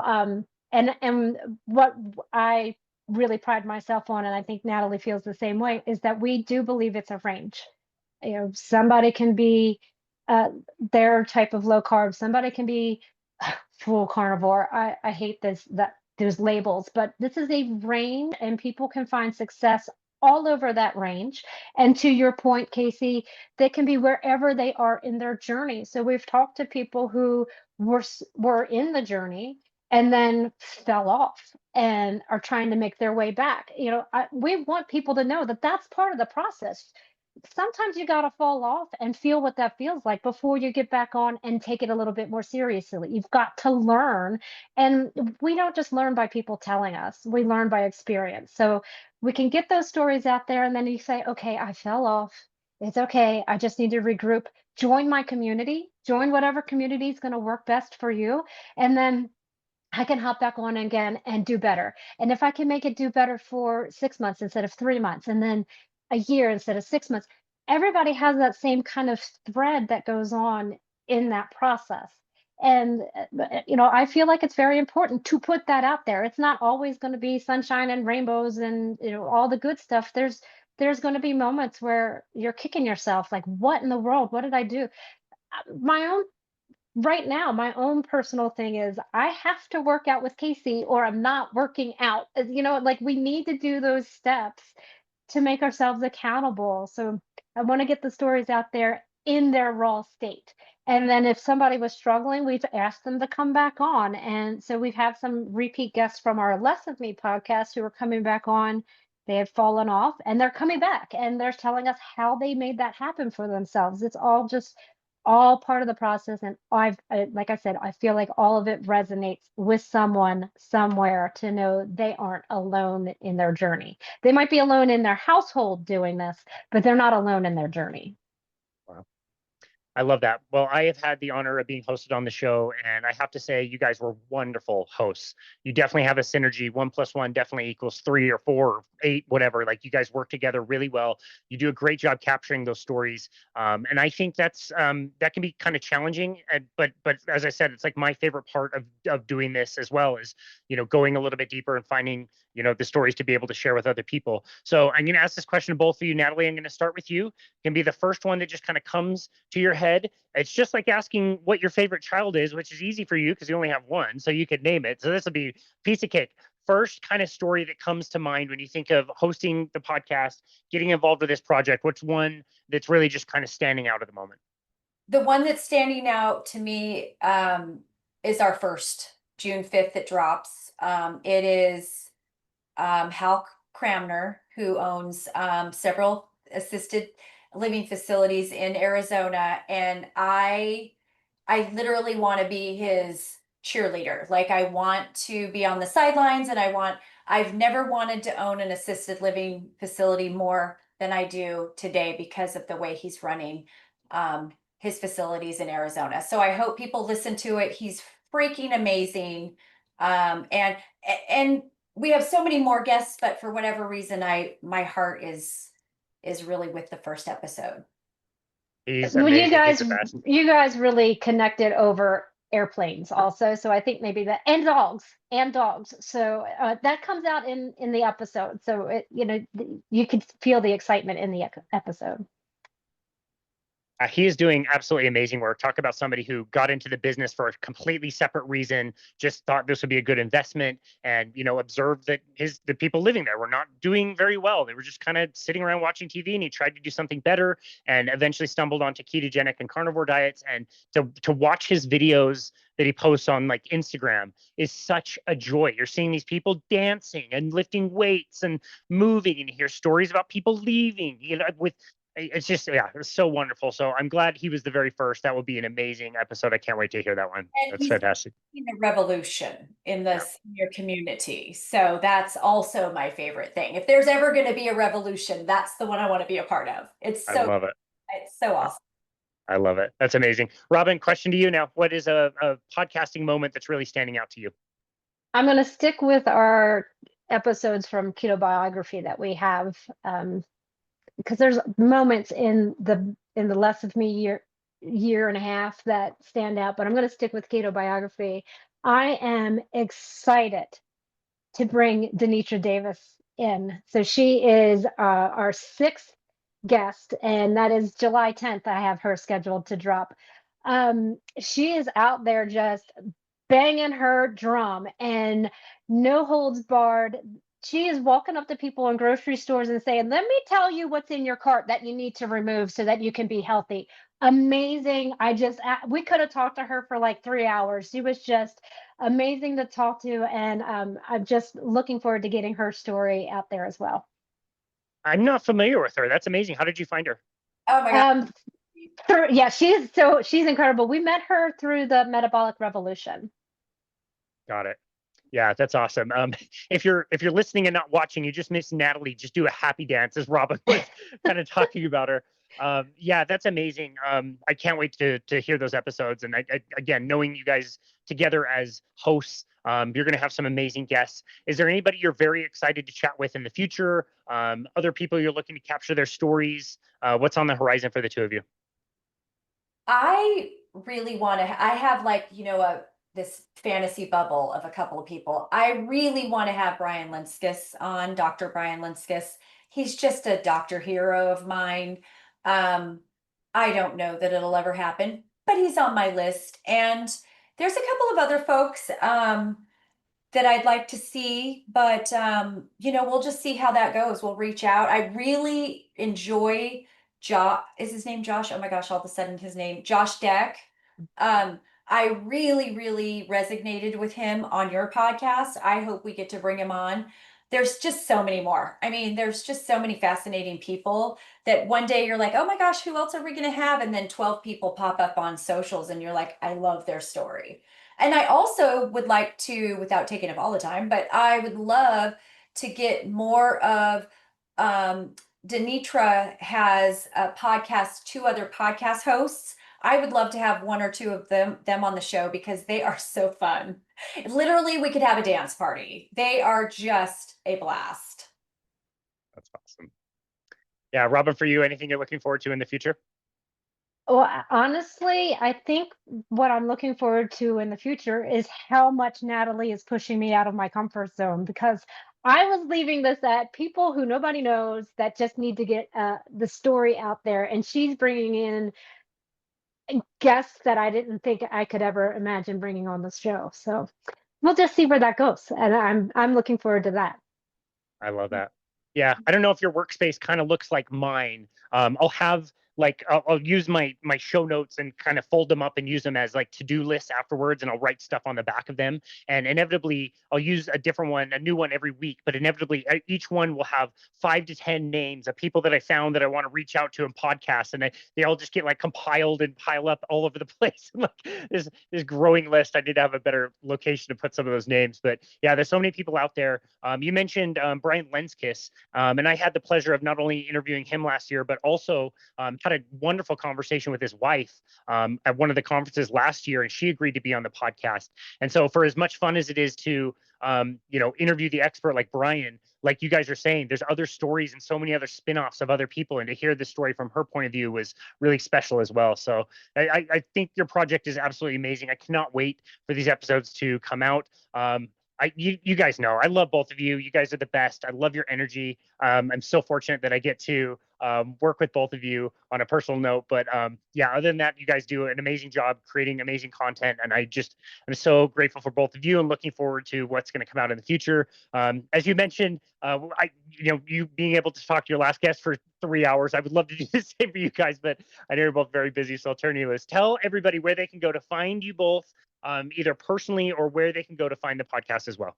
and what I really pride myself on, and I think Natalie feels the same way, is that we do believe it's a range. Somebody can be their type of low carb. Somebody can be full carnivore. I hate those labels, but this is a range, and people can find success all over that range. And to your point, Casey, they can be wherever they are in their journey. So we've talked to people who were in the journey and then fell off and are trying to make their way back. We want people to know that that's part of the process. sometimes you got to fall off and feel what that feels like before you get back on and take it a little bit more seriously. You've got to learn. And we don't just learn by people telling us, we learn by experience. So we can get those stories out there, and then you say, okay, I fell off. It's okay. I just need to regroup. Join my community, join whatever community is going to work best for you. And then I can hop back on again and do better. And if I can make it do better for 6 months instead of 3 months, and then a year instead of 6 months, everybody has that same kind of thread that goes on in that process. And, I feel like it's very important to put that out there. It's not always going to be sunshine and rainbows and, all the good stuff. There's going to be moments where you're kicking yourself, like, what in the world? What did I do? My own Right now, my own personal thing is I have to work out with Casey or I'm not working out. Like, we need to do those steps to make ourselves accountable. So I want to get the stories out there in their raw state. And then if somebody was struggling, we've asked them to come back on. And so we've had some repeat guests from our Less of Me podcast who are coming back on. They had fallen off and they're coming back and they're telling us how they made that happen for themselves. It's all part of the process. And like I said, I feel like all of it resonates with someone somewhere to know they aren't alone in their journey. They might be alone in their household doing this, but they're not alone in their journey. Wow. I love that. Well, I have had the honor of being hosted on the show, and I have to say, you guys were wonderful hosts. You definitely have a synergy. 1+1 definitely equals 3 or 4 or 8, whatever. Like, you guys work together really well. You do a great job capturing those stories, and I think that can be kind of challenging. But as I said, it's like my favorite part of doing this as well is going a little bit deeper and finding the stories to be able to share with other people. So I'm going to ask this question to both of you. Natalie, I'm going to start with you. It can be the first one that just kind of comes to your head. It's just like asking what your favorite child is, which is easy for you because you only have one, so you could name it. So this will be piece of cake. First kind of story that comes to mind when you think of hosting the podcast, getting involved with this project. What's one that's really just kind of standing out at the moment? The one that's standing out to me is our first June 5th that drops. It is Hal Cramner, who owns several assisted living facilities in Arizona, and I literally want to be his cheerleader. Like, I want to be on the sidelines, and I've never wanted to own an assisted living facility more than I do today because of the way he's running his facilities in Arizona. So I hope people listen to it. He's freaking amazing. And we have so many more guests, but for whatever reason, my heart is really with the first episode. He's Well, amazing. you guys really connected over airplanes also. So I think maybe that, and dogs. So that comes out in the episode. So you could feel the excitement in the episode. He is doing absolutely amazing work. Talk about somebody who got into the business for a completely separate reason, just thought this would be a good investment, and observed that the people living there were not doing very well. They were just kind of sitting around watching TV, and he tried to do something better and eventually stumbled onto ketogenic and carnivore diets. And to watch his videos that he posts on like Instagram is such a joy. You're seeing these people dancing and lifting weights and moving, and you hear stories about people leaving, it's just, it's so wonderful. So I'm glad he was the very first. That will be an amazing episode. I can't wait to hear that one. And that's fantastic. A revolution in the senior community. So that's also my favorite thing. If there's ever going to be a revolution, that's the one I want to be a part of. I love it. It's so awesome. I love it. That's amazing. Robyn, question to you now. What is a podcasting moment that's really standing out to you? I'm going to stick with our episodes from Ketobiography that we have, because there's moments in the Less of Me year and a half that stand out, but I'm going to stick with Ketobiography. I am excited to bring Denitra Davis in. So she is our 6th guest, and that is July 10th. I have her scheduled to drop. She is out there just banging her drum and no holds barred. She is walking up to people in grocery stores and saying, let me tell you what's in your cart that you need to remove so that you can be healthy. Amazing. We could have talked to her for like 3 hours. She was just amazing to talk to. And I'm just looking forward to getting her story out there as well. I'm not familiar with her. That's amazing. How did you find her? Oh my God. Yeah, she's incredible. We met her through the Metabolic Revolution. Got it. Yeah, that's awesome. If you're listening and not watching, you just missed Natalie. Just do a happy dance as Robyn was kind of talking about her. Yeah, that's amazing. I can't wait to hear those episodes. And again, knowing you guys together as hosts, you're going to have some amazing guests. Is there anybody you're very excited to chat with in the future? Other people you're looking to capture their stories? What's on the horizon for the two of you? I really want to, I have like, this fantasy bubble of a couple of people. I really want to have Brian Linskus on, Dr. Brian Linskus. He's just a doctor hero of mine. I don't know that it'll ever happen, but he's on my list. And there's a couple of other folks that I'd like to see, but we'll just see how that goes. We'll reach out. I really enjoy Josh. Is his name Josh? Oh my gosh, all of a sudden his name, Josh Deck. I really, really resonated with him on your podcast. I hope we get to bring him on. There's just so many more. I mean, there's just so many fascinating people that one day you're like, oh my gosh, who else are we going to have? And then 12 people pop up on socials and you're like, I love their story. And I also would like to, without taking up all the time, but I would love to get more of, Denitra has a podcast, 2 other podcast hosts. I would love to have 1 or 2 of them on the show because they are so fun. Literally, we could have a dance party. They are just a blast. That's awesome. Yeah, Robyn, for you, anything you're looking forward to in the future? Well, honestly, I think what I'm looking forward to in the future is how much Natalie is pushing me out of my comfort zone, because I was leaving this at people who nobody knows that just need to get the story out there. And she's bringing in guests that I didn't think I could ever imagine bringing on the show. So we'll just see where that goes. And I'm looking forward to that. I love that. Yeah, I don't know if your workspace kind of looks like mine. I'll have like I'll use my show notes and kind of fold them up and use them as like to-do lists afterwards, and I'll write stuff on the back of them. And inevitably, I'll use a different one, a new one every week. But inevitably, each one will have 5 to 10 names of people that I found that I want to reach out to in podcasts, and they all just get like compiled and pile up all over the place. Like this growing list. I need to have a better location to put some of those names. But yeah, there's so many people out there. You mentioned Brian Linskus, and I had the pleasure of not only interviewing him last year, but also had a wonderful conversation with his wife at one of the conferences last year, and she agreed to be on the podcast. And so, for as much fun as it is to interview the expert like Brian, like you guys are saying, there's other stories and so many other spin-offs of other people, and to hear the story from her point of view was really special as well. So I think your project is absolutely amazing. I cannot wait for these episodes to come out. You guys know I love both of you. You guys are the best. I love your energy. I'm so fortunate that I get to work with both of you on a personal note. But yeah, other than that, you guys do an amazing job creating amazing content, and I'm so grateful for both of you and looking forward to what's going to come out in the future. As you mentioned, you being able to talk to your last guest for 3 hours, I would love to do the same for you guys, but I know you're both very busy, so I'll turn you loose. Tell everybody where they can go to find you both, either personally or where they can go to find the podcast as well.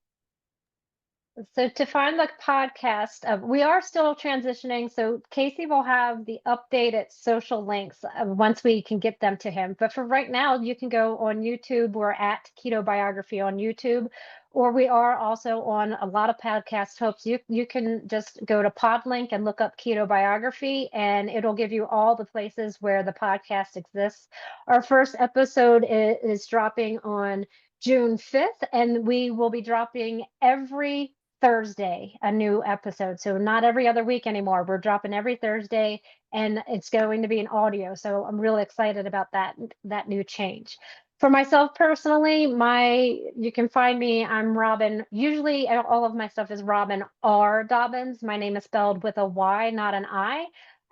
So to find the podcast, we are still transitioning. So Casey will have the updated social links once we can get them to him. But for right now, you can go on YouTube. We're at Ketobiography on YouTube, or we are also on a lot of podcast hopes. You can just go to Podlink and look up Ketobiography, and it'll give you all the places where the podcast exists. Our first episode is dropping on June 5th, and we will be dropping every Thursday a new episode. So not every other week anymore. We're dropping every Thursday, and it's going to be an audio. So I'm really excited about that new change. For myself personally, you can find me. I'm Robyn. Usually all of my stuff is Robyn R. Dobbins. My name is spelled with a Y, not an I.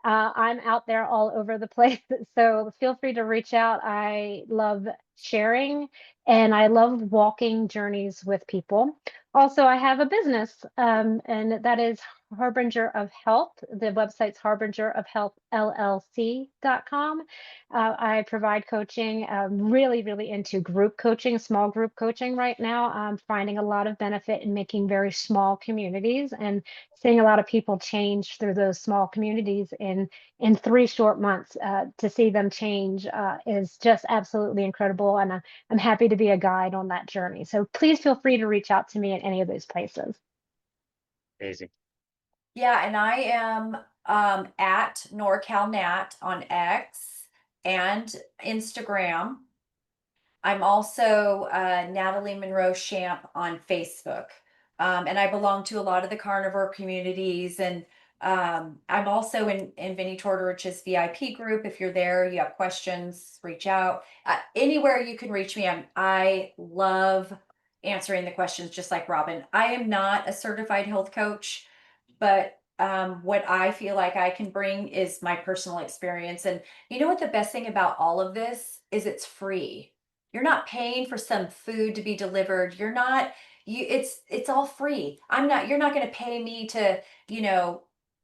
I'm out there all over the place. So feel free to reach out. I love sharing, and I love walking journeys with people. Also, I have a business, and that is Harbinger of Health. The website's harbingerofhealthllc.com. I provide coaching, really, really into group coaching, small group coaching right now. I'm finding a lot of benefit in making very small communities and seeing a lot of people change through those small communities in 3 short months. To see them change is just absolutely incredible. And I'm happy to be a guide on that journey. So please feel free to reach out to me at any of those places. Amazing. Yeah, and I am at NorCalNat on X and Instagram. I'm also Natalie Shamp on Facebook. And I belong to a lot of the carnivore communities. And I'm also in Vinnie Tortorich's VIP group. If you're there, you have questions, reach out. Anywhere you can reach me. I love answering the questions, just like Robyn. I am not a certified health coach, but what I feel like I can bring is my personal experience. And you know what the best thing about all of this is? It's free. You're not paying for some food to be delivered. You're not, it's all free. You're not going to pay me to,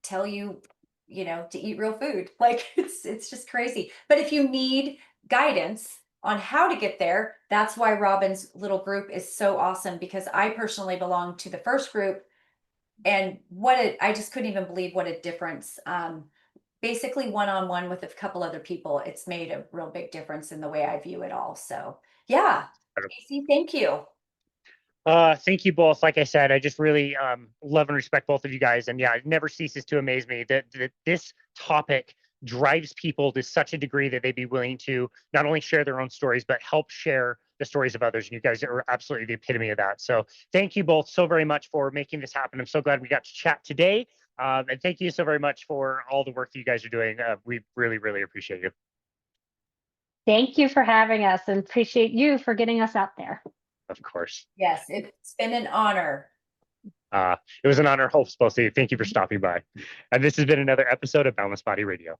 tell you, to eat real food. Like it's just crazy. But if you need guidance on how to get there, that's why Robyn's little group is so awesome, because I personally belong to the first group, and I just couldn't even believe what a difference. Basically one-on-one with a couple other people, it's made a real big difference in the way I view it all. So yeah, Casey, thank you. Thank you both. Like I said, I just really love and respect both of you guys. And yeah, it never ceases to amaze me that this topic drives people to such a degree that they'd be willing to not only share their own stories, but help share the stories of others. And you guys are absolutely the epitome of that. So thank you both so very much for making this happen. I'm so glad we got to chat today. And thank you so very much for all the work that you guys are doing. We really, really appreciate you. Thank you for having us, and appreciate you for getting us out there. Of course. Yes, it's been an honor. It was an honor, both of you. Thank you for stopping by. And this has been another episode of Boundless Body Radio.